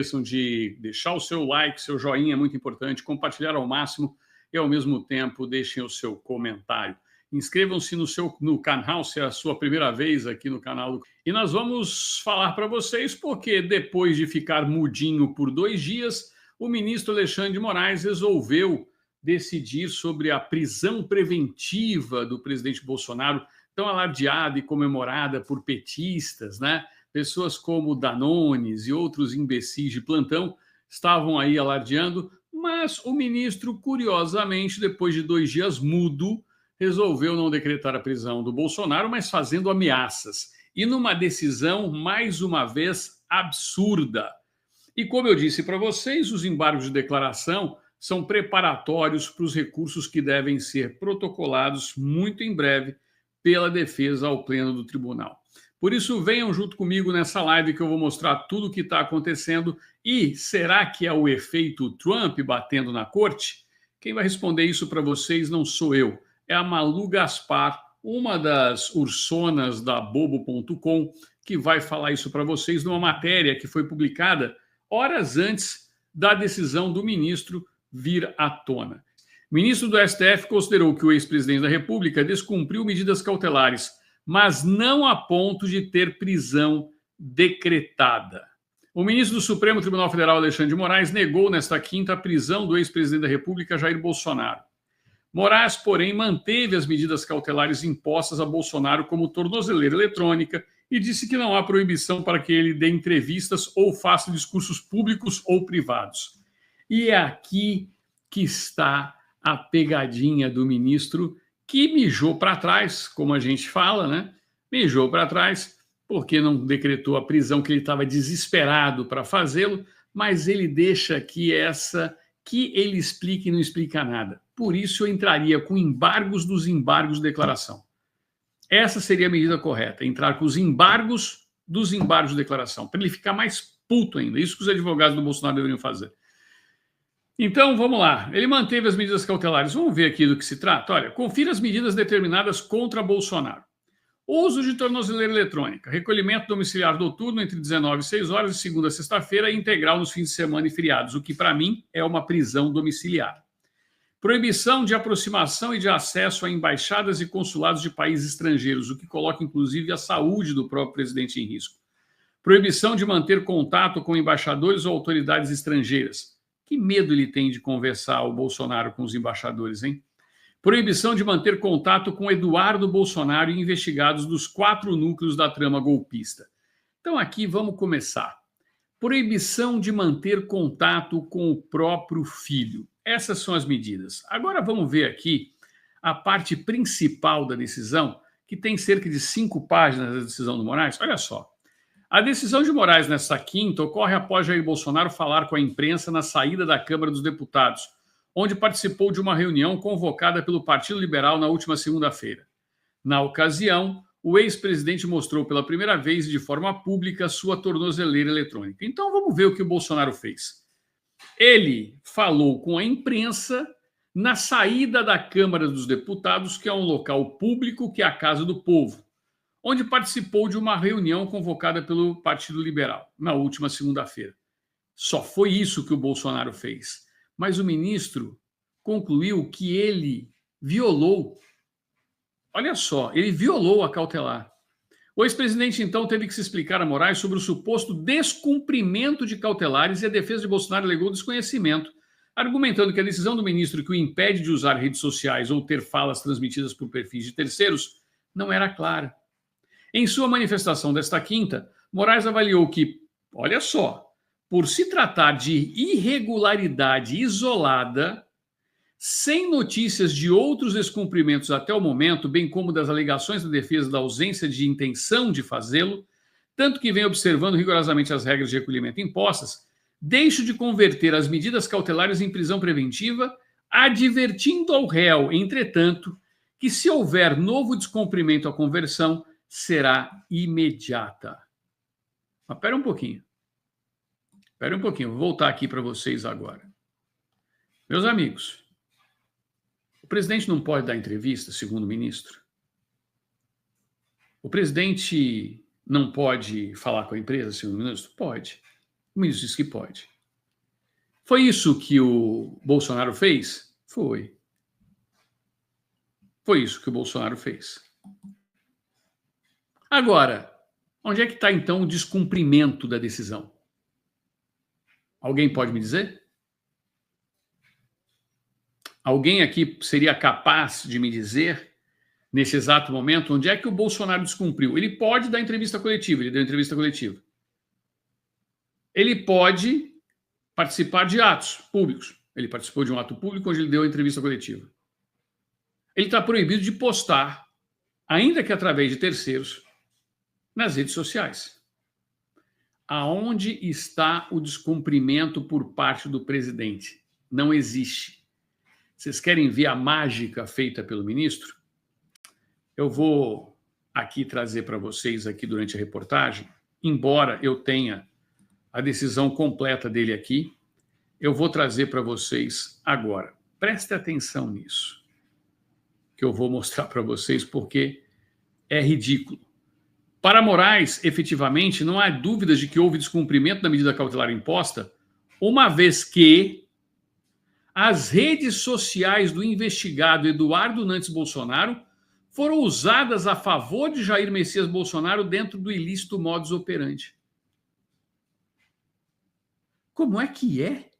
esqueçam de deixar o seu like, seu joinha é muito importante, compartilhar ao máximo e, ao mesmo tempo, deixem o seu comentário. Inscrevam-se no canal, se é a sua primeira vez aqui no canal. E nós vamos falar para vocês porque, depois de ficar mudinho por 2 dias, o ministro Alexandre de Moraes resolveu decidir sobre a prisão preventiva do presidente Bolsonaro, tão alardeada e comemorada por petistas, né? Pessoas como Danones e outros imbecis de plantão estavam aí alardeando, mas o ministro, curiosamente, depois de 2 dias mudo, resolveu não decretar a prisão do Bolsonaro, mas fazendo ameaças. E numa decisão, mais uma vez, absurda. E como eu disse para vocês, os embargos de declaração são preparatórios para os recursos que devem ser protocolados muito em breve pela defesa ao pleno do tribunal. Por isso, venham junto comigo nessa live que eu vou mostrar tudo o que está acontecendo. E será que é o efeito Trump batendo na corte? Quem vai responder isso para vocês não sou eu, é a Malu Gaspar, uma das ursonas da Bobo.com, que vai falar isso para vocês numa matéria que foi publicada horas antes da decisão do ministro vir à tona. O ministro do STF considerou que o ex-presidente da República descumpriu medidas cautelares, mas não a ponto de ter prisão decretada. O ministro do Supremo Tribunal Federal, Alexandre de Moraes, negou nesta quinta a prisão do ex-presidente da República, Jair Bolsonaro. Moraes, porém, manteve as medidas cautelares impostas a Bolsonaro como tornozeleira eletrônica e disse que não há proibição para que ele dê entrevistas ou faça discursos públicos ou privados. E é aqui que está a pegadinha do ministro, que mijou para trás, como a gente fala, né? Mijou para trás, porque não decretou a prisão, que ele estava desesperado para fazê-lo, mas ele deixa aqui essa que ele explica e não explica nada. Por isso eu entraria com embargos dos embargos de declaração. Essa seria a medida correta, entrar com os embargos dos embargos de declaração, para ele ficar mais puto ainda. Isso que os advogados do Bolsonaro deveriam fazer. Então, vamos lá. Ele manteve as medidas cautelares. Vamos ver aqui do que se trata. Olha, confira as medidas determinadas contra Bolsonaro. Uso de tornozeleira eletrônica, recolhimento domiciliar noturno entre 19 e 6 horas de segunda a sexta-feira e integral nos fins de semana e feriados, o que para mim é uma prisão domiciliar. Proibição de aproximação e de acesso a embaixadas e consulados de países estrangeiros, o que coloca inclusive a saúde do próprio presidente em risco. Proibição de manter contato com embaixadores ou autoridades estrangeiras. Que medo ele tem de conversar o Bolsonaro com os embaixadores, hein? Proibição de manter contato com Eduardo Bolsonaro e investigados dos 4 núcleos da trama golpista. Então aqui vamos começar. Proibição de manter contato com o próprio filho. Essas são as medidas. Agora vamos ver aqui a parte principal da decisão, que tem cerca de 5 páginas da decisão do Moraes. Olha só. A decisão de Moraes nesta quinta ocorre após Jair Bolsonaro falar com a imprensa na saída da Câmara dos Deputados, onde participou de uma reunião convocada pelo Partido Liberal na última segunda-feira. Na ocasião, o ex-presidente mostrou pela primeira vez e de forma pública sua tornozeleira eletrônica. Então vamos ver o que o Bolsonaro fez. Ele falou com a imprensa na saída da Câmara dos Deputados, que é um local público, que é a Casa do Povo, onde participou de uma reunião convocada pelo Partido Liberal na última segunda-feira. Só foi isso que o Bolsonaro fez. Mas o ministro concluiu que ele violou. Olha só, ele violou a cautelar. O ex-presidente, então, teve que se explicar a Moraes sobre o suposto descumprimento de cautelares e a defesa de Bolsonaro alegou desconhecimento, argumentando que a decisão do ministro que o impede de usar redes sociais ou ter falas transmitidas por perfis de terceiros não era clara. Em sua manifestação desta quinta, Moraes avaliou que, olha só, por se tratar de irregularidade isolada, sem notícias de outros descumprimentos até o momento, bem como das alegações da defesa da ausência de intenção de fazê-lo, tanto que vem observando rigorosamente as regras de recolhimento impostas, deixo de converter as medidas cautelares em prisão preventiva, advertindo ao réu, entretanto, que se houver novo descumprimento à conversão, será imediata. Mas espera um pouquinho. Espera um pouquinho, vou voltar aqui para vocês agora. Meus amigos, o presidente não pode dar entrevista, segundo o ministro? O presidente não pode falar com a empresa, segundo o ministro? Pode. O ministro disse que pode. Foi isso que o Bolsonaro fez? Foi. Foi isso que o Bolsonaro fez. Agora, onde é que está, então, o descumprimento da decisão? Alguém pode me dizer? Alguém aqui seria capaz de me dizer, nesse exato momento, onde é que o Bolsonaro descumpriu? Ele pode dar entrevista coletiva, ele deu entrevista coletiva. Ele pode participar de atos públicos. Ele participou de um ato público onde ele deu a entrevista coletiva. Ele está proibido de postar, ainda que através de terceiros, nas redes sociais. Aonde está o descumprimento por parte do presidente? Não existe. Vocês querem ver a mágica feita pelo ministro? Eu vou aqui trazer para vocês aqui durante a reportagem, embora eu tenha a decisão completa dele aqui, eu vou trazer para vocês agora. Preste atenção nisso, que eu vou mostrar para vocês porque é ridículo. Para Moraes, efetivamente, não há dúvidas de que houve descumprimento da medida cautelar imposta, uma vez que as redes sociais do investigado Eduardo Nantes Bolsonaro foram usadas a favor de Jair Messias Bolsonaro dentro do ilícito modus operandi. Como é que é?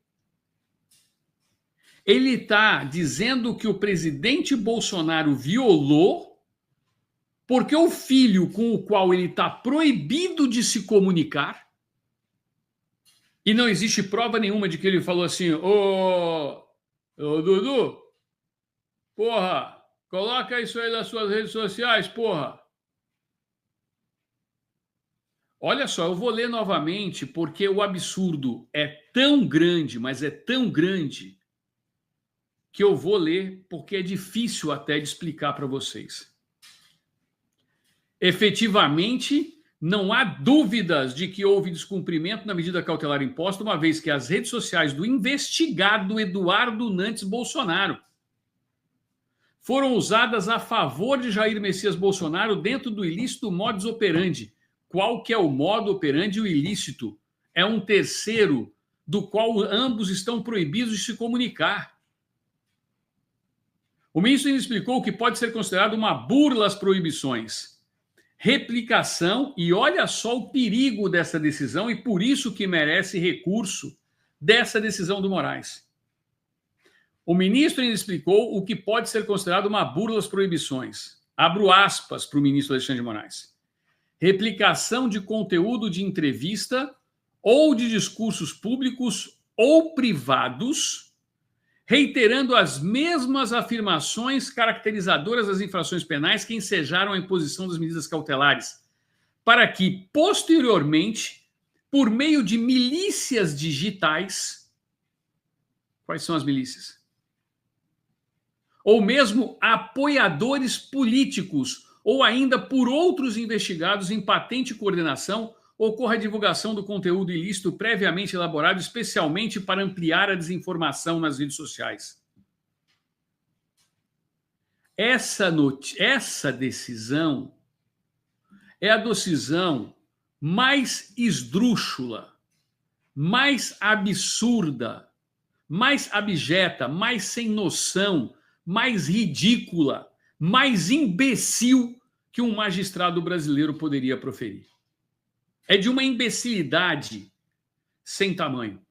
Ele está dizendo que o presidente Bolsonaro violou porque o filho com o qual ele está proibido de se comunicar, e não existe prova nenhuma de que ele falou assim, ô Dudu, porra, coloca isso aí nas suas redes sociais, porra. Olha só, eu vou ler novamente porque o absurdo é tão grande, mas é tão grande, que eu vou ler porque é difícil até de explicar para vocês. Efetivamente, não há dúvidas de que houve descumprimento na medida cautelar imposta, uma vez que as redes sociais do investigado Eduardo Nantes Bolsonaro foram usadas a favor de Jair Messias Bolsonaro dentro do ilícito modus operandi. Qual que é o modo operandi? O ilícito é um terceiro do qual ambos estão proibidos de se comunicar. O ministro explicou que pode ser considerado uma burla às proibições. Replicação, e olha só o perigo dessa decisão, e por isso que merece recurso dessa decisão do Moraes. O ministro ainda explicou o que pode ser considerado uma burla às proibições. Abro aspas para o ministro Alexandre de Moraes. Replicação de conteúdo de entrevista ou de discursos públicos ou privados, reiterando as mesmas afirmações caracterizadoras das infrações penais que ensejaram a imposição das medidas cautelares, para que, posteriormente, por meio de milícias digitais, quais são as milícias? Ou mesmo apoiadores políticos, ou ainda por outros investigados em patente e coordenação, ocorra a divulgação do conteúdo ilícito previamente elaborado especialmente para ampliar a desinformação nas redes sociais. Essa decisão é a decisão mais esdrúxula, mais absurda, mais abjeta, mais sem noção, mais ridícula, mais imbecil que um magistrado brasileiro poderia proferir. É de uma imbecilidade sem tamanho.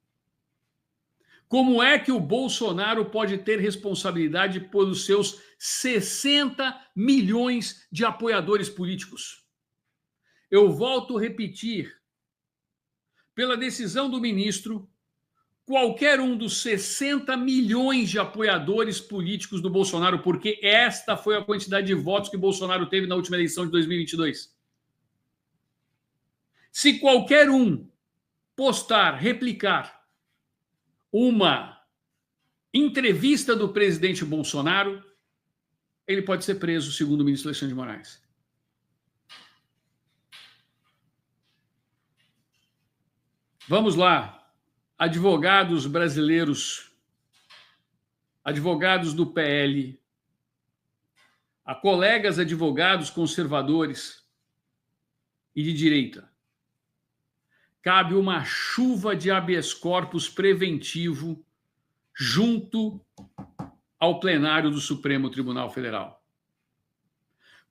Como é que o Bolsonaro pode ter responsabilidade pelos seus 60 milhões de apoiadores políticos? Eu volto a repetir. Pela decisão do ministro, qualquer um dos 60 milhões de apoiadores políticos do Bolsonaro, porque esta foi a quantidade de votos que Bolsonaro teve na última eleição de 2022. Se qualquer um postar, replicar uma entrevista do presidente Bolsonaro, ele pode ser preso, segundo o ministro Alexandre de Moraes. Vamos lá, advogados brasileiros, advogados do PL, a colegas advogados conservadores e de direita. cabe uma chuva de habeas corpus preventivo junto ao plenário do Supremo Tribunal Federal.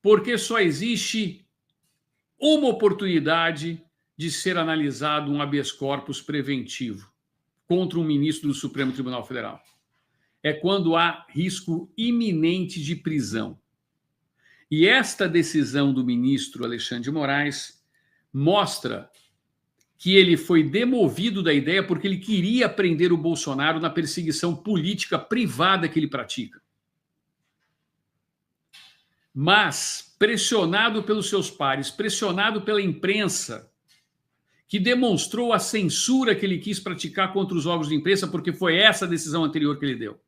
Porque só existe uma oportunidade de ser analisado um habeas corpus preventivo contra um ministro do Supremo Tribunal Federal. É quando há risco iminente de prisão. E esta decisão do ministro Alexandre de Moraes mostra que ele foi demovido da ideia porque ele queria prender o Bolsonaro na perseguição política privada que ele pratica. Mas, pressionado pelos seus pares, pressionado pela imprensa, que demonstrou a censura que ele quis praticar contra os órgãos de imprensa, porque foi essa a decisão anterior que ele deu.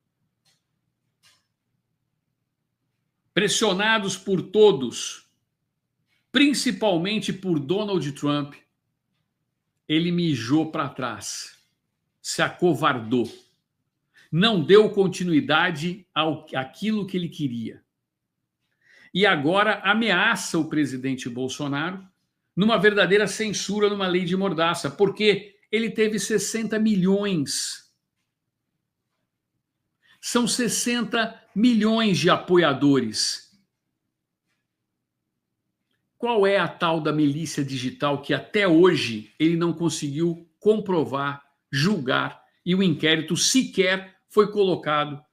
Pressionados por todos, principalmente por Donald Trump, ele mijou para trás, se acovardou, não deu continuidade àquilo que ele queria. E agora ameaça o presidente Bolsonaro numa verdadeira censura, numa lei de mordaça, porque ele teve 60 milhões. São 60 milhões de apoiadores. Qual é a tal da milícia digital que até hoje ele não conseguiu comprovar, julgar, e o inquérito sequer foi colocado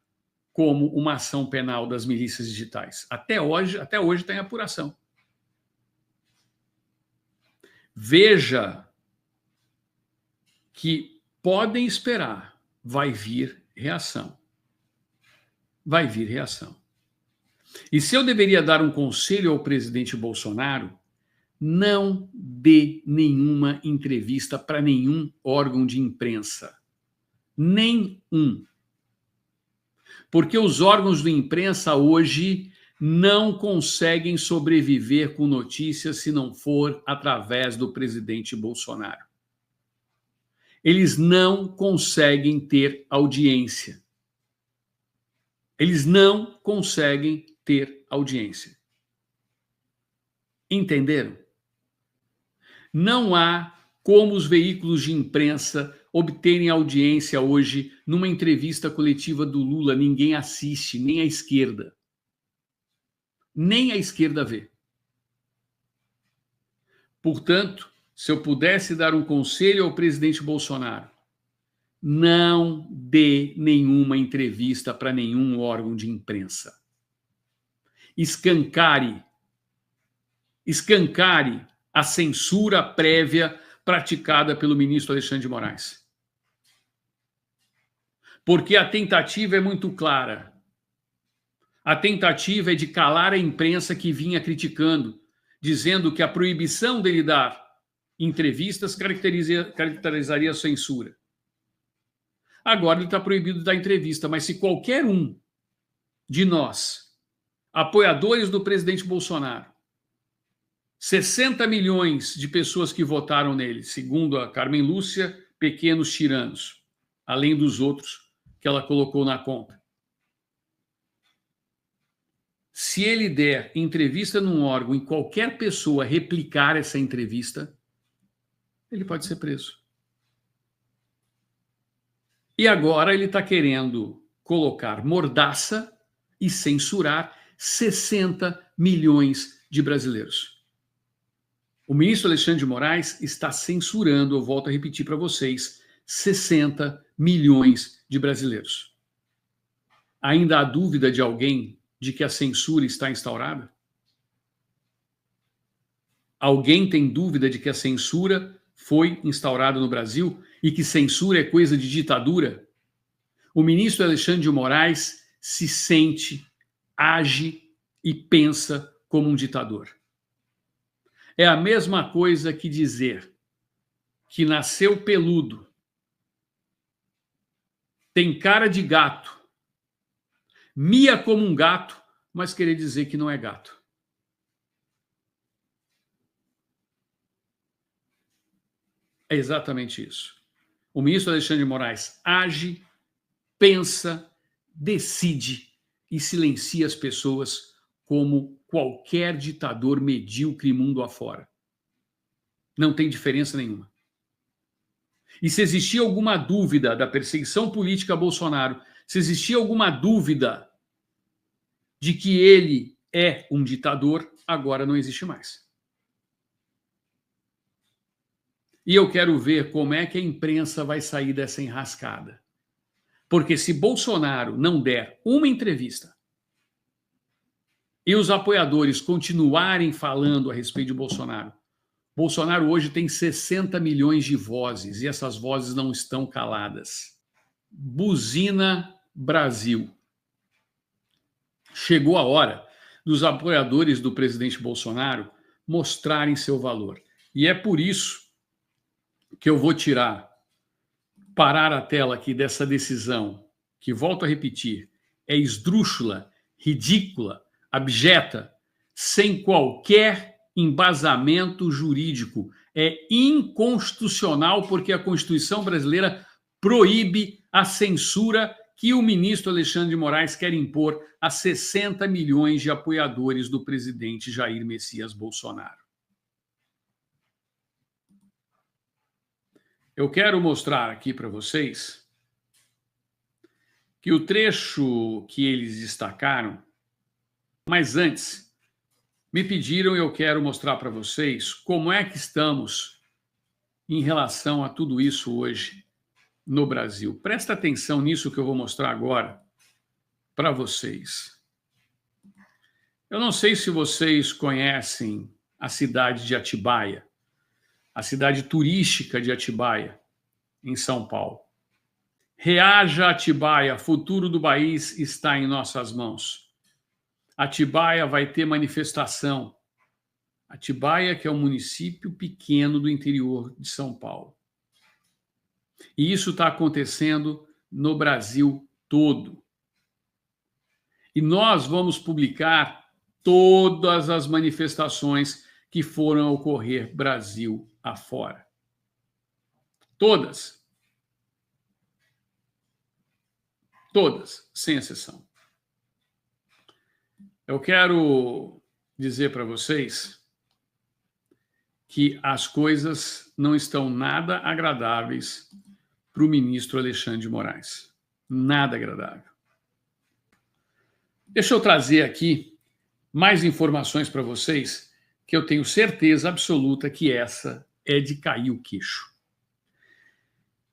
como uma ação penal das milícias digitais? Até hoje está em apuração. Veja que podem esperar, vai vir reação. Vai vir reação. E se eu deveria dar um conselho ao presidente Bolsonaro, não dê nenhuma entrevista para nenhum órgão de imprensa. Nenhum. Porque os órgãos de imprensa hoje não conseguem sobreviver com notícias se não for através do presidente Bolsonaro. Eles não conseguem ter audiência. Eles não conseguem ter audiência. Entenderam? Não há como os veículos de imprensa obterem audiência hoje numa entrevista coletiva do Lula. Ninguém assiste, nem a esquerda. Nem a esquerda vê. Portanto, se eu pudesse dar um conselho ao presidente Bolsonaro, não dê nenhuma entrevista para nenhum órgão de imprensa. Escancare a censura prévia praticada pelo ministro Alexandre de Moraes. Porque a tentativa é muito clara. A tentativa é de calar a imprensa que vinha criticando, dizendo que a proibição dele dar entrevistas caracterizaria a censura. Agora ele está proibido de dar entrevista, mas se qualquer um de nós, apoiadores do presidente Bolsonaro, 60 milhões de pessoas que votaram nele, segundo a Carmen Lúcia, pequenos tiranos, além dos outros que ela colocou na conta. Se ele der entrevista num órgão e qualquer pessoa replicar essa entrevista, ele pode ser preso. E agora ele está querendo colocar mordaça e censurar 60 milhões de brasileiros. O ministro Alexandre de Moraes está censurando, eu volto a repetir para vocês, 60 milhões de brasileiros. Ainda há dúvida de alguém de que a censura está instaurada? Alguém tem dúvida de que a censura foi instaurada no Brasil e que censura é coisa de ditadura? O ministro Alexandre de Moraes se sente, age e pensa como um ditador. É a mesma coisa que dizer que nasceu peludo, tem cara de gato, mia como um gato, mas querer dizer que não é gato. É exatamente isso. O ministro Alexandre de Moraes age, pensa, decide e silencia as pessoas como qualquer ditador medíocre mundo afora. Não tem diferença nenhuma. E se existia alguma dúvida da perseguição política a Bolsonaro, se existia alguma dúvida de que ele é um ditador, agora não existe mais. E eu quero ver como é que a imprensa vai sair dessa enrascada. Porque se Bolsonaro não der uma entrevista e os apoiadores continuarem falando a respeito de Bolsonaro, Bolsonaro hoje tem 60 milhões de vozes e essas vozes não estão caladas. Buzina Brasil. Chegou a hora dos apoiadores do presidente Bolsonaro mostrarem seu valor. E é por isso que eu vou parar a tela aqui dessa decisão, que, volto a repetir, é esdrúxula, ridícula, abjeta, sem qualquer embasamento jurídico. É inconstitucional porque a Constituição brasileira proíbe a censura que o ministro Alexandre de Moraes quer impor a 60 milhões de apoiadores do presidente Jair Messias Bolsonaro. Eu quero mostrar aqui para vocês que o trecho que eles destacaram, mas antes, me pediram e eu quero mostrar para vocês como é que estamos em relação a tudo isso hoje no Brasil. Presta atenção nisso que eu vou mostrar agora para vocês. Eu não sei se vocês conhecem a cidade de Atibaia, a cidade turística de Atibaia, em São Paulo. Reaja, Atibaia, futuro do país está em nossas mãos. Atibaia vai ter manifestação. Atibaia, que é um município pequeno do interior de São Paulo. E isso está acontecendo no Brasil todo. E nós vamos publicar todas as manifestações que foram ocorrer Brasil afora. Todas. Todas, sem exceção. Eu quero dizer para vocês que as coisas não estão nada agradáveis para o ministro Alexandre de Moraes. Nada agradável. Deixa eu trazer aqui mais informações para vocês, que eu tenho certeza absoluta que essa é de cair o queixo.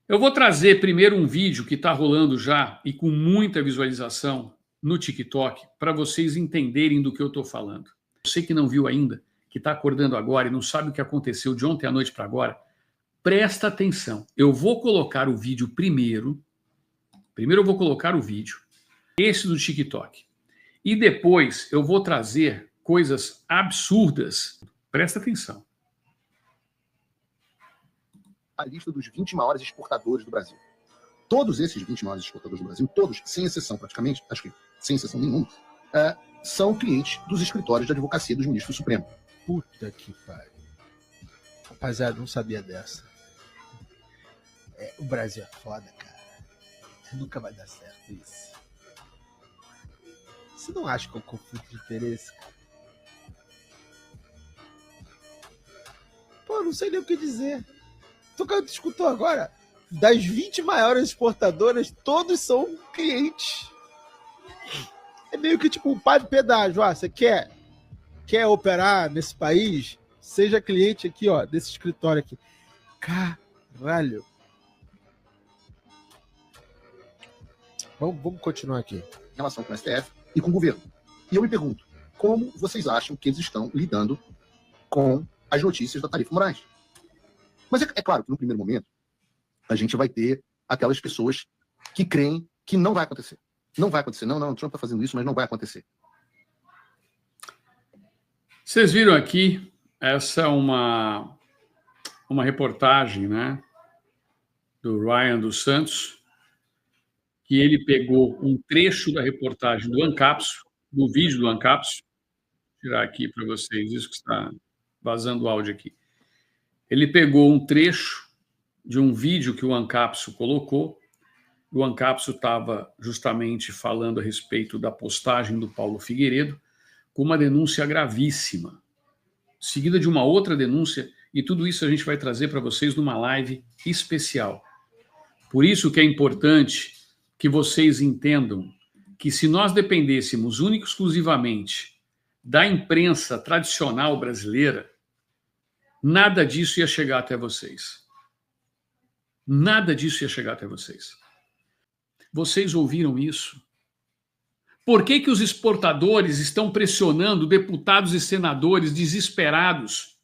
Eu vou trazer primeiro um vídeo que está rolando já e com muita visualização no TikTok para vocês entenderem do que eu estou falando. Você que não viu ainda, que está acordando agora e não sabe o que aconteceu de ontem à noite para agora, presta atenção. Eu vou colocar o vídeo primeiro. Primeiro eu vou colocar o vídeo, esse do TikTok. E depois eu vou trazer coisas absurdas. Presta atenção. A lista dos 20 maiores exportadores do Brasil. Todos esses 20 maiores exportadores do Brasil, todos, sem exceção praticamente, acho que sem exceção nenhuma, são clientes dos escritórios de advocacia dos ministros do Supremo. Puta que pariu. Rapaziada, não sabia dessa. O Brasil é foda, cara. Nunca vai dar certo isso. Você não acha que é um conflito de interesse, cara? Pô, não sei nem o que dizer. Tu que escutou agora? Das 20 maiores exportadoras, todos são clientes. É meio que tipo um pai de pedágio. Você quer operar nesse país? Seja cliente aqui, ó, desse escritório aqui. Caralho. Vamos continuar aqui. Em relação com o STF e com o governo. E eu me pergunto, como vocês acham que eles estão lidando com as notícias da Tarifa Moraes? Mas é claro que no primeiro momento a gente vai ter aquelas pessoas que creem que não vai acontecer. Não vai acontecer. Não, o Trump está fazendo isso, mas não vai acontecer. Vocês viram aqui, essa é uma reportagem, né, do Ryan dos Santos, que ele pegou um trecho da reportagem do Ancapso, do vídeo do Ancapso. Vou tirar aqui para vocês, isso que está vazando o áudio aqui. Ele pegou um trecho de um vídeo que o Ancapso colocou. O Ancapso estava justamente falando a respeito da postagem do Paulo Figueiredo, com uma denúncia gravíssima, seguida de uma outra denúncia E tudo isso a gente vai trazer para vocês numa live especial. Por isso que é importante que vocês entendam que se nós dependêssemos única e exclusivamente da imprensa tradicional brasileira, nada disso ia chegar até vocês. Nada disso ia chegar até vocês. Vocês ouviram isso? Por que que os exportadores estão pressionando deputados e senadores desesperados?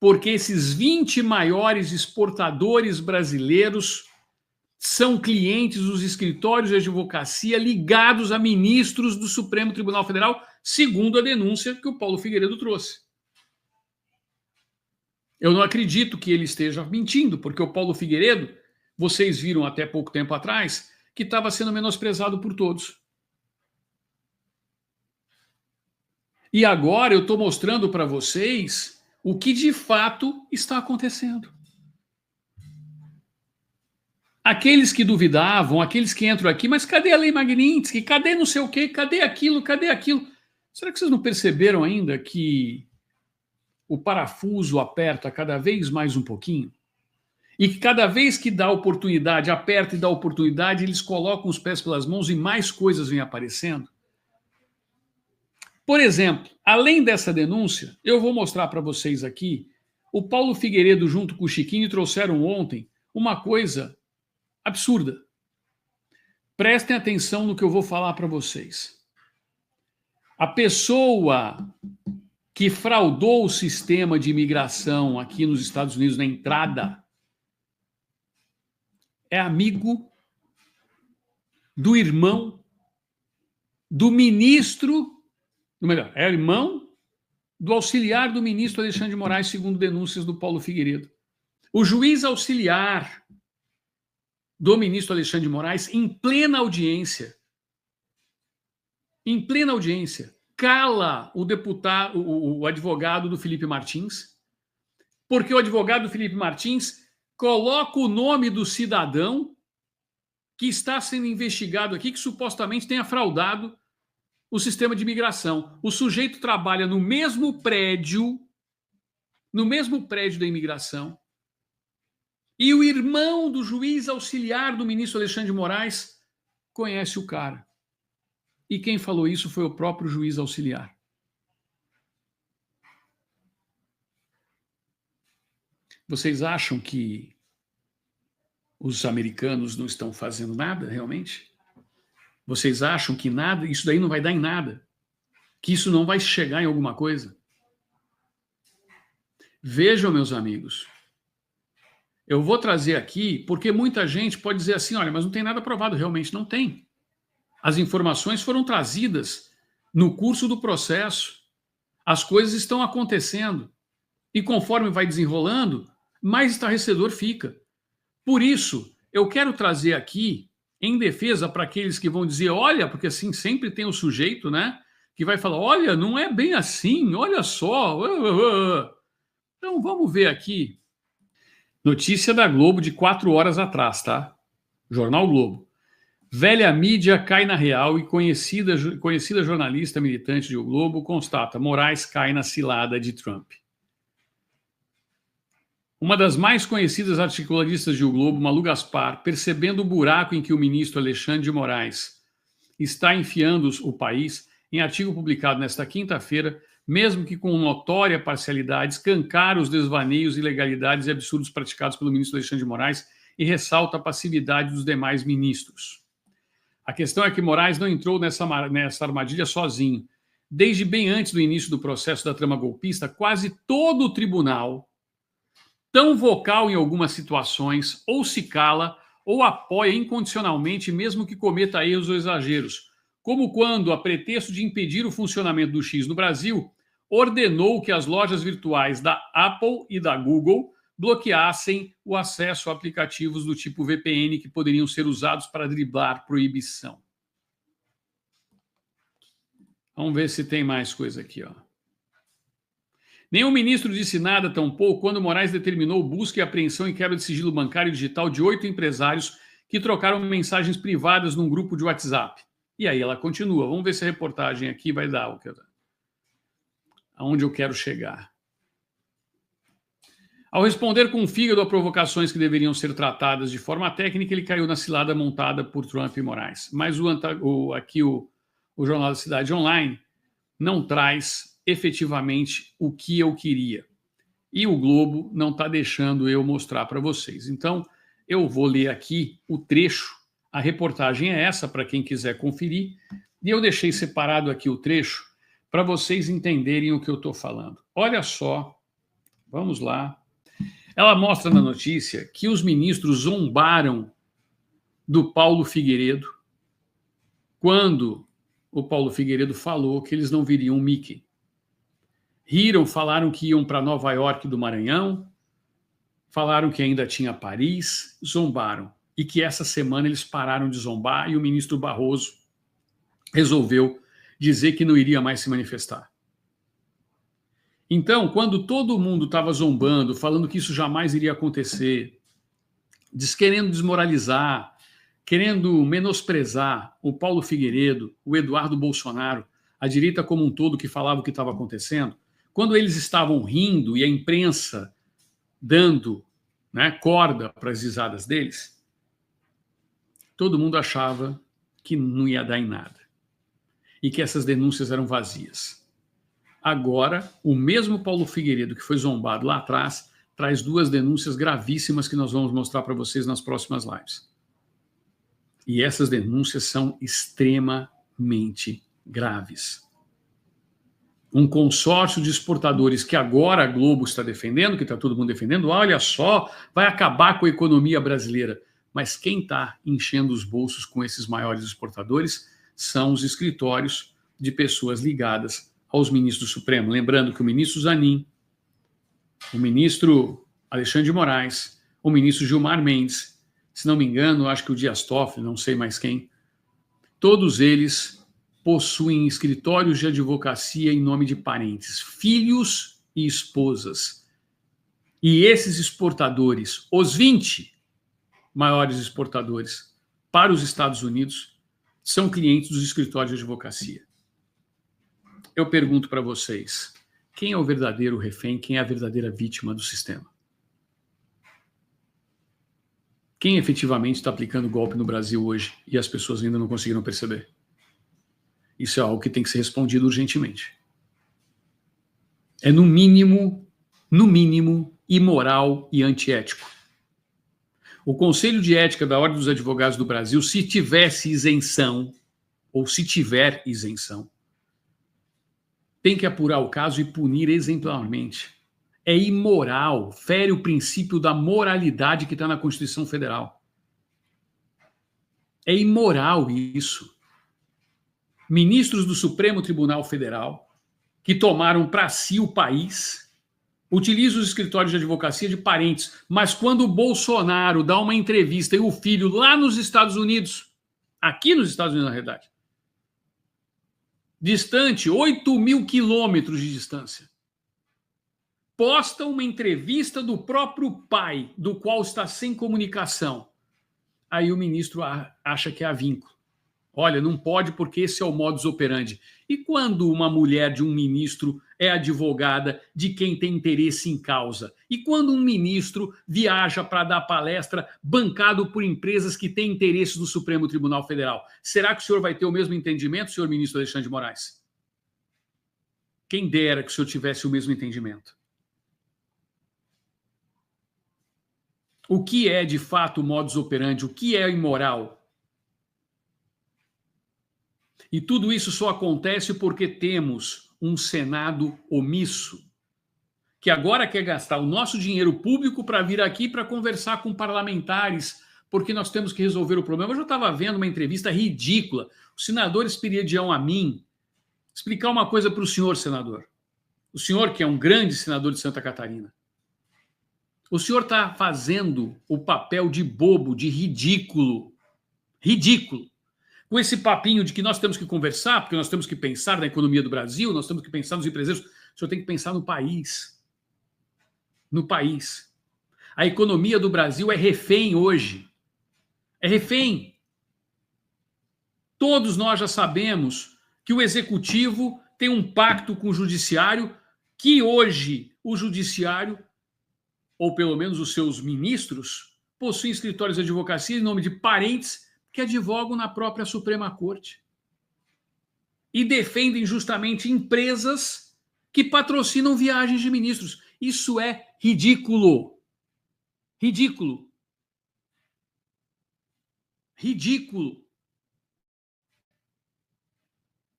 Porque esses 20 maiores exportadores brasileiros são clientes dos escritórios de advocacia ligados a ministros do Supremo Tribunal Federal, segundo a denúncia que o Paulo Figueiredo trouxe. Eu não acredito que ele esteja mentindo, porque o Paulo Figueiredo, vocês viram até pouco tempo atrás, que estava sendo menosprezado por todos. E agora eu estou mostrando para vocês o que de fato está acontecendo. Aqueles que duvidavam, aqueles que entram aqui, mas cadê a Lei Magnitsky? Cadê não sei o quê? Cadê aquilo? Cadê aquilo? Será que vocês não perceberam ainda que o parafuso aperta cada vez mais um pouquinho? E que cada vez que dá oportunidade, aperta e dá oportunidade, eles colocam os pés pelas mãos e mais coisas vêm aparecendo? Por exemplo, além dessa denúncia, eu vou mostrar para vocês aqui, o Paulo Figueiredo junto com o Chiquinho trouxeram ontem uma coisa absurda. Prestem atenção no que eu vou falar para vocês. A pessoa que fraudou o sistema de imigração aqui nos Estados Unidos na entrada é amigo do irmão do ministro, ou melhor, é irmão do auxiliar do ministro Alexandre de Moraes, segundo denúncias do Paulo Figueiredo. O juiz auxiliar do ministro Alexandre de Moraes, em plena audiência, cala o deputado, o advogado do Felipe Martins, porque o advogado do Felipe Martins coloca o nome do cidadão que está sendo investigado aqui, que supostamente tenha fraudado o sistema de imigração. O sujeito trabalha no mesmo prédio da imigração, e o irmão do juiz auxiliar do ministro Alexandre de Moraes conhece o cara. E quem falou isso foi o próprio juiz auxiliar. Vocês acham que os americanos não estão fazendo nada, realmente? Vocês acham que nada, isso daí não vai dar em nada? Que isso não vai chegar em alguma coisa? Vejam, meus amigos, eu vou trazer aqui, porque muita gente pode dizer assim, olha, mas não tem nada provado. Realmente não tem. As informações foram trazidas no curso do processo. As coisas estão acontecendo. E conforme vai desenrolando, mais estarrecedor fica. Por isso, eu quero trazer aqui, em defesa para aqueles que vão dizer, olha, porque assim sempre tem o sujeito, né, que vai falar, olha, não é bem assim, olha só. Então, vamos ver aqui. Notícia da Globo de 4 horas atrás, tá? Jornal Globo. Velha mídia cai na real e conhecida jornalista militante de O Globo constata, Moraes cai na cilada de Trump. Uma das mais conhecidas articuladistas de O Globo, Malu Gaspar, percebendo o buraco em que o ministro Alexandre de Moraes está enfiando o país, em artigo publicado nesta quinta-feira, mesmo que com notória parcialidade, escancara os desvaneios, ilegalidades e absurdos praticados pelo ministro Alexandre de Moraes e ressalta a passividade dos demais ministros. A questão é que Moraes não entrou nessa armadilha sozinho. Desde bem antes do início do processo da trama golpista, quase todo o tribunal, tão vocal em algumas situações, ou se cala ou apoia incondicionalmente, mesmo que cometa erros ou exageros, como quando, a pretexto de impedir o funcionamento do X no Brasil, ordenou que as lojas virtuais da Apple e da Google bloqueassem o acesso a aplicativos do tipo VPN que poderiam ser usados para driblar proibição. Vamos ver se tem mais coisa aqui, ó. Nenhum ministro disse nada, tampouco, quando Moraes determinou busca e apreensão e quebra de sigilo bancário e digital de 8 empresários que trocaram mensagens privadas num grupo de WhatsApp. E aí ela continua. Vamos ver se a reportagem aqui vai dar aonde eu quero chegar. Ao responder com o fígado a provocações que deveriam ser tratadas de forma técnica, ele caiu na cilada montada por Trump e Moraes. Mas o Jornal da Cidade Online não traz efetivamente o que eu queria. E o Globo não está deixando eu mostrar para vocês. Então, eu vou ler aqui o trecho. A reportagem é essa, para quem quiser conferir. E eu deixei separado aqui o trecho para vocês entenderem o que eu estou falando. Olha só, vamos lá. Ela mostra na notícia que os ministros zombaram do Paulo Figueiredo quando o Paulo Figueiredo falou que eles não viriam o Mickey. Riram, falaram que iam para Nova York do Maranhão, falaram que ainda tinha Paris, zombaram. E que essa semana eles pararam de zombar e o ministro Barroso resolveu dizer que não iria mais se manifestar. Então, quando todo mundo estava zombando, falando que isso jamais iria acontecer, querendo desmoralizar, querendo menosprezar o Paulo Figueiredo, o Eduardo Bolsonaro, a direita como um todo que falava o que estava acontecendo, quando eles estavam rindo e a imprensa dando, né, corda para as risadas deles, todo mundo achava que não ia dar em nada e que essas denúncias eram vazias. Agora, o mesmo Paulo Figueiredo que foi zombado lá atrás traz duas denúncias gravíssimas que nós vamos mostrar para vocês nas próximas lives. E essas denúncias são extremamente graves. Um consórcio de exportadores que agora a Globo está defendendo, que está todo mundo defendendo, olha só, vai acabar com a economia brasileira. Mas quem está enchendo os bolsos com esses maiores exportadores são os escritórios de pessoas ligadas aos ministros do Supremo. Lembrando que o ministro Zanin, o ministro Alexandre de Moraes, o ministro Gilmar Mendes, se não me engano, acho que o Dias Toffoli, não sei mais quem, todos eles possuem escritórios de advocacia em nome de parentes, filhos e esposas. E esses exportadores, os 20 maiores exportadores para os Estados Unidos, são clientes dos escritórios de advocacia. Eu pergunto para vocês, quem é o verdadeiro refém, quem é a verdadeira vítima do sistema? Quem efetivamente está aplicando golpe no Brasil hoje e as pessoas ainda não conseguiram perceber? Isso é algo que tem que ser respondido urgentemente. É no mínimo, imoral e antiético. O Conselho de Ética da Ordem dos Advogados do Brasil, se tivesse isenção, ou se tiver isenção, tem que apurar o caso e punir exemplarmente. É imoral, fere o princípio da moralidade que está na Constituição Federal. É imoral isso. Ministros do Supremo Tribunal Federal, que tomaram para si o país, utilizam os escritórios de advocacia de parentes, mas quando o Bolsonaro dá uma entrevista e o filho lá nos Estados Unidos, aqui nos Estados Unidos na realidade, distante, 8.000 quilômetros de distância, posta uma entrevista do próprio pai, do qual está sem comunicação. Aí o ministro acha que há vínculo. Olha, não pode porque esse é o modus operandi. E quando uma mulher de um ministro é advogada de quem tem interesse em causa? E quando um ministro viaja para dar palestra bancado por empresas que têm interesses no Supremo Tribunal Federal? Será que o senhor vai ter o mesmo entendimento, senhor ministro Alexandre de Moraes? Quem dera que o senhor tivesse o mesmo entendimento. O que é, de fato, o modus operandi? O que é imoral? E tudo isso só acontece porque temos um Senado omisso, que agora quer gastar o nosso dinheiro público para vir aqui para conversar com parlamentares, porque nós temos que resolver o problema. Eu já estava vendo uma entrevista ridícula. O senador Espiridião Amin explicar uma coisa para o senhor, senador. O senhor, que é um grande senador de Santa Catarina. O senhor está fazendo o papel de bobo, de ridículo. Ridículo. Com esse papinho de que nós temos que conversar, porque nós temos que pensar na economia do Brasil, nós temos que pensar nos empresários. O senhor tem que pensar no país. No país. A economia do Brasil é refém hoje. É refém. Todos nós já sabemos que o executivo tem um pacto com o judiciário, que hoje o judiciário ou pelo menos os seus ministros, possuem escritórios de advocacia em nome de parentes que advogam na própria Suprema Corte. E defendem justamente empresas que patrocinam viagens de ministros. Isso é ridículo. Ridículo. Ridículo.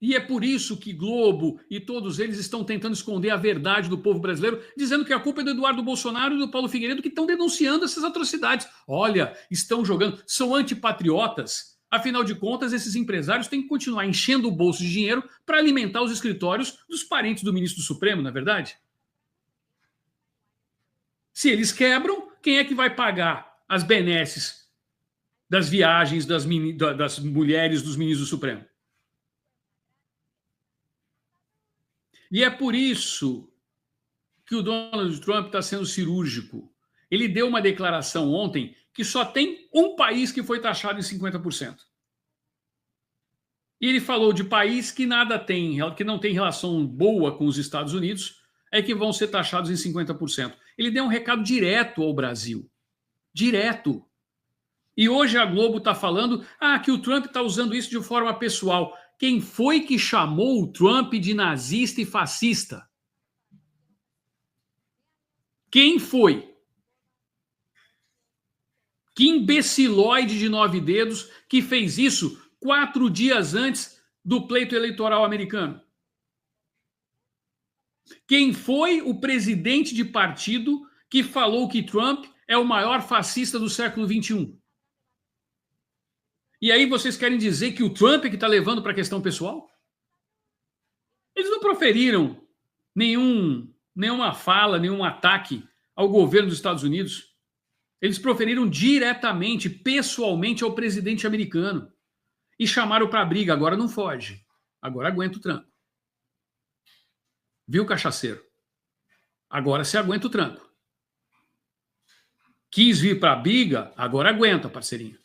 E é por isso que Globo e todos eles estão tentando esconder a verdade do povo brasileiro, dizendo que a culpa é do Eduardo Bolsonaro e do Paulo Figueiredo, que estão denunciando essas atrocidades. Olha, estão jogando, são antipatriotas. Afinal de contas, esses empresários têm que continuar enchendo o bolso de dinheiro para alimentar os escritórios dos parentes do ministro do Supremo, não é verdade? Se eles quebram, quem é que vai pagar as benesses das viagens das mulheres dos ministros do Supremo? E é por isso que o Donald Trump está sendo cirúrgico. Ele deu uma declaração ontem que só tem um país que foi taxado em 50%. E ele falou de país que nada tem, que não tem relação boa com os Estados Unidos, é que vão ser taxados em 50%. Ele deu um recado direto ao Brasil. Direto. E hoje a Globo está falando que o Trump está usando isso de forma pessoal. Quem foi que chamou o Trump de nazista e fascista? Quem foi? Que imbecilóide de 9 dedos que fez isso 4 dias antes do pleito eleitoral americano? Quem foi o presidente de partido que falou que Trump é o maior fascista do século XXI? E aí vocês querem dizer que o Trump é que está levando para a questão pessoal? Eles não proferiram nenhuma fala, nenhum ataque ao governo dos Estados Unidos. Eles proferiram diretamente, pessoalmente ao presidente americano. E chamaram para a briga. Agora não foge. Agora aguenta o tranco. Viu, cachaceiro? Agora você aguenta o tranco. Quis vir para a briga? Agora aguenta, parceirinho.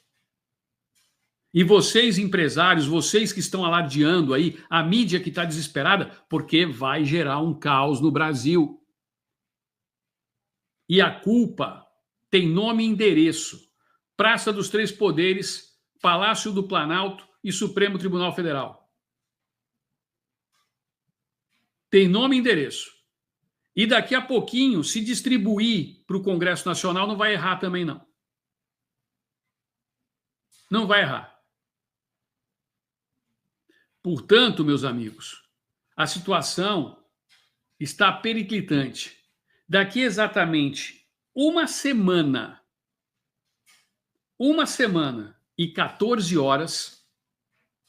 E vocês, empresários, vocês que estão alardeando aí, a mídia que está desesperada, porque vai gerar um caos no Brasil. E a culpa tem nome e endereço. Praça dos Três Poderes, Palácio do Planalto e Supremo Tribunal Federal. Tem nome e endereço. E daqui a pouquinho, se distribuir para o Congresso Nacional, não vai errar também, não. Não vai errar. Portanto, meus amigos, a situação está periclitante. Daqui exatamente uma semana e 14 horas,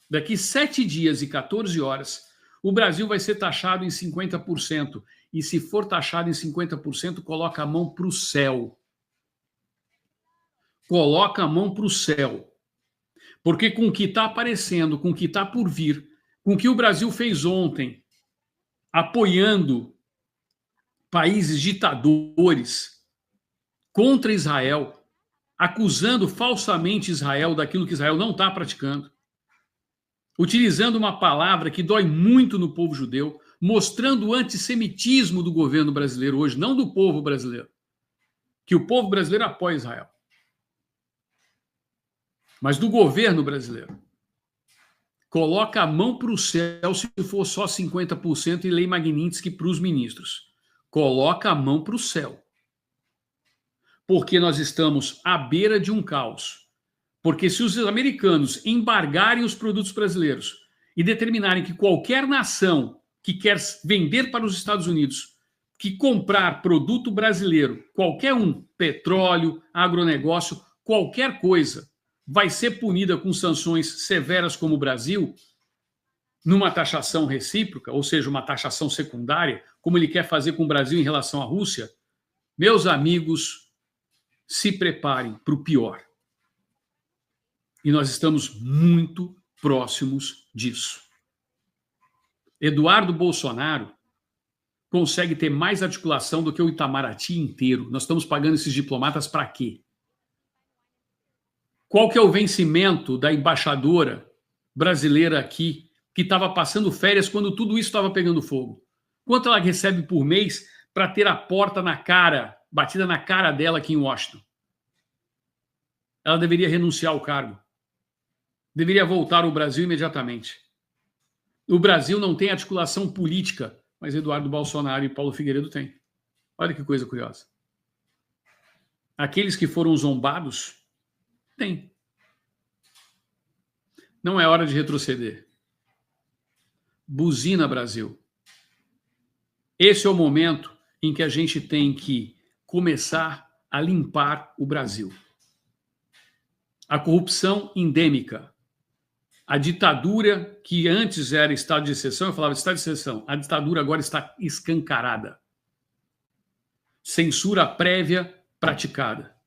daqui 7 dias e 14 horas, o Brasil vai ser taxado em 50%. E se for taxado em 50%, coloca a mão para o céu. Coloca a mão para o céu. Porque com o que está aparecendo, com o que está por vir, com o que o Brasil fez ontem, apoiando países ditadores contra Israel, acusando falsamente Israel daquilo que Israel não está praticando, utilizando uma palavra que dói muito no povo judeu, mostrando o antissemitismo do governo brasileiro hoje, não do povo brasileiro, que o povo brasileiro apoia Israel, mas do governo brasileiro. Coloca a mão para o céu se for só 50% e lei Magnitsky para os ministros. Coloca a mão para o céu. Porque nós estamos à beira de um caos. Porque se os americanos embargarem os produtos brasileiros e determinarem que qualquer nação que quer vender para os Estados Unidos, que comprar produto brasileiro, qualquer um, petróleo, agronegócio, qualquer coisa, vai ser punida com sanções severas como o Brasil, numa taxação recíproca, ou seja, uma taxação secundária, como ele quer fazer com o Brasil em relação à Rússia, meus amigos, se preparem para o pior. E nós estamos muito próximos disso. Eduardo Bolsonaro consegue ter mais articulação do que o Itamaraty inteiro. Nós estamos pagando esses diplomatas para quê? Qual que é o vencimento da embaixadora brasileira aqui, que estava passando férias quando tudo isso estava pegando fogo? Quanto ela recebe por mês para ter a porta na cara batida na cara dela aqui em Washington. Ela deveria renunciar ao cargo. Deveria voltar ao Brasil imediatamente. O Brasil não tem articulação política, mas Eduardo Bolsonaro e Paulo Figueiredo têm. Olha que coisa curiosa. Aqueles que foram zombados, têm. Não é hora de retroceder. Buzina, Brasil. Esse é o momento em que a gente tem que começar a limpar o Brasil. A corrupção endêmica. A ditadura que antes era estado de exceção, eu falava de estado de exceção, a ditadura agora está escancarada. Censura prévia praticada.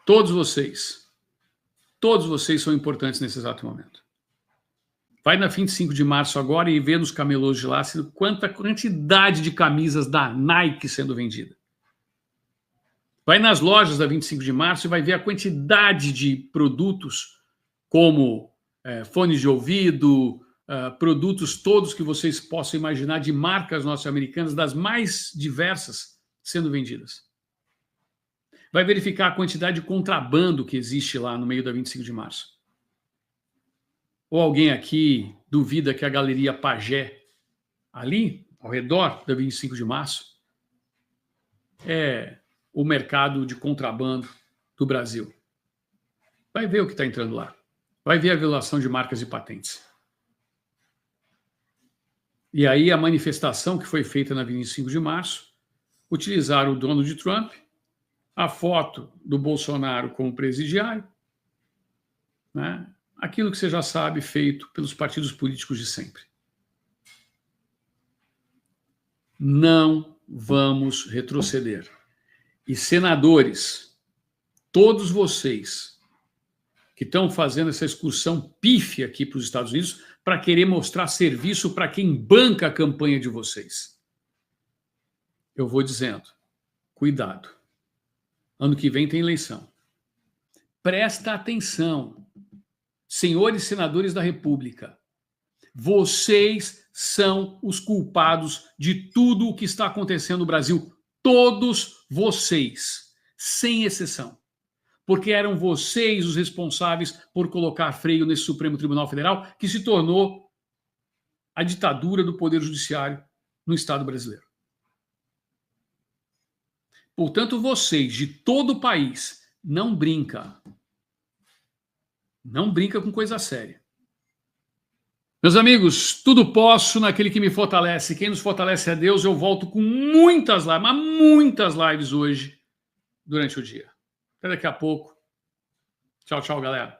Todos vocês são importantes nesse exato momento. Vai na 25 de março agora e vê nos camelôs de lá quanta quantidade de camisas da Nike sendo vendida. Vai nas lojas da 25 de março e vai ver a quantidade de produtos como fones de ouvido, produtos todos que vocês possam imaginar de marcas norte-americanas, das mais diversas, sendo vendidas. Vai verificar a quantidade de contrabando que existe lá no meio da 25 de março. Ou alguém aqui duvida que a Galeria Pagé, ali, ao redor da 25 de março, é o mercado de contrabando do Brasil. Vai ver o que está entrando lá. Vai ver a violação de marcas e patentes. E aí a manifestação que foi feita na 25 de março, utilizaram o Donald Trump, a foto do Bolsonaro como presidiário, né? Aquilo que você já sabe, feito pelos partidos políticos de sempre. Não vamos retroceder. E senadores, todos vocês que estão fazendo essa excursão pífia aqui para os Estados Unidos para querer mostrar serviço para quem banca a campanha de vocês. Eu vou dizendo, cuidado. Ano que vem tem eleição. Presta atenção. Senhores senadores da República, vocês são os culpados de tudo o que está acontecendo no Brasil. Todos vocês, sem exceção. Porque eram vocês os responsáveis por colocar freio nesse Supremo Tribunal Federal, que se tornou a ditadura do Poder Judiciário no Estado brasileiro. Portanto, vocês de todo o país, não brinca. Não brinca com coisa séria. Meus amigos, tudo posso naquele que me fortalece. Quem nos fortalece é Deus. Eu volto com muitas lives, mas muitas lives hoje, durante o dia. Até daqui a pouco. Tchau, tchau, galera.